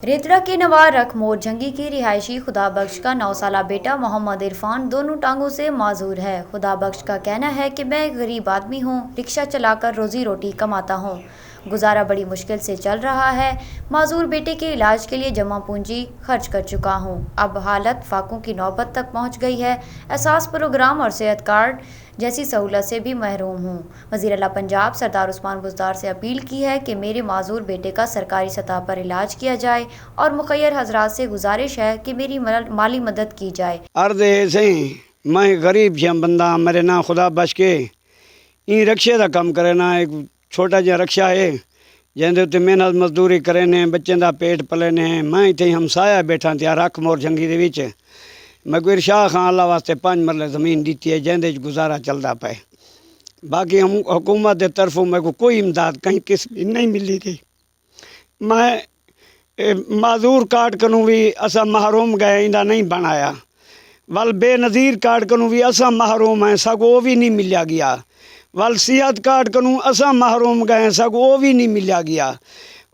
रेतड़ा के नवार रखमोर जंगी की रिहायशी खुदाबख्श का 9 साला बेटा मोहम्मद इरफान दोनों टांगों से माजूर है। खुदाबख्श का कहना है कि मैं गरीब आदमी हूँ, रिक्शा चलाकर रोजी रोटी कमाता हूँ, गुजारा बड़ी मुश्किल से चल रहा है। माजूर बेटे के इलाज के लिए जमा पूंजी खर्च कर चुका हूँ। अब हालत फाकों की नौबत तक पहुँच गई है। एहसास प्रोग्राम और सेहत कार्ड जैसी सहूलत से भी महरूम हूँ। वज़ीर आला पंजाब सरदार उस्मान बुज़दार से अपील की है कि मेरे माजूर बेटे का सरकारी सतह पर इलाज किया जाए और मुखैर हजरात से गुजारिश है कि मेरी माली मदद की जाए। अर्ज सही मैं गरीब जम बंदा मेरे ना खुदा बच के ई रक्शे का कम करे ना एक छोटा जहा रक्शा है जिंदे उत्ते मेहनत मजदूरी करे ने बच्चों का पेट पले ने। मैं इतने हमसाया बैठा त्या रख मोर जंगी दे विच मैं कोई शाह खां अल्लाह वास्ते 5 मरले ज़मीन दी है जिंदे गुजारा चलता पे। बाकी हम हुकूमत के तरफों मेरे को कोई इमदाद कहीं किस्म नहीं मिली थी। मैं माजूर कार्ड कनू भी असा महरूम गए इंदा नहीं बनाया, वल बेनज़ीर कार्ड कनू भी असा महरूम है सगो वो भी नहीं मिलिया गया, वल सेहत कार्ड कनू असा महरूम गए सगो वो भी नहीं मिलिया गया,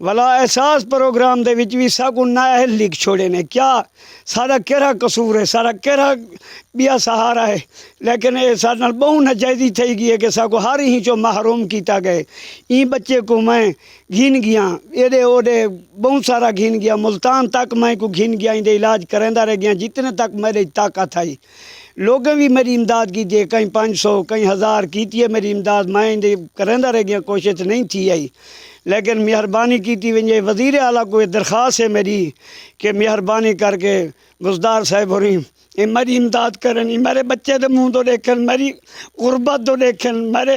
वाला एहसास प्रोग्राम दे विच भी सगो नाअहल लिख छोड़े ने। क्या सारा केरा कसूर है, सारा केरा बिया सहारा है, लेकिन ये सारे नाल बहु नाजायज़ी थी गई है कि सगो हर ही चो महरूम किया गए। ई बच्चे को मैं घिन गया एडे ओडे बहुत सारा घिन गया, मुल्तान तक मैं को घिन गया, इंदे इलाज करेंदा रह गया जितने तक मेरी ताकत आई। लोगों भी मेरी इमदाद की थी, कहीं 500 कहीं 1000 की है मेरी इमदाद, मैं इंदे करेंदा रह गया, कोशिश नहीं थी आई। लेकिन मेहरबानी की वजे वज़ीर आला को दरख्वास्त है मेरी कि मेहरबानी करके बुज़दार साहब हो रही मेरी इमदाद करें, मेरे बच्चे के मुँह तो देखें, मेरी गुरबत तो देखें, मेरे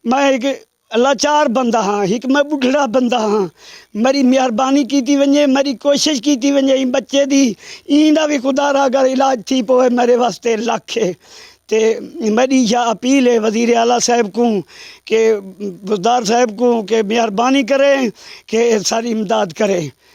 मैं एक लाचार बंदा हाँ, एक मैं बुढ़ड़ा बंदा हाँ। मेरी मेहरबानी की वजे, मेरी कोशिश की वजे बच्चे दी इंदा भी खुदारा अगर इलाज थी पोए मेरे वास्ते लख है। तो मेरी यह अपील है वज़ीर आला साहब को कि बुज़दार साहब को कि मेहरबानी करें कि सारी इमदाद करें।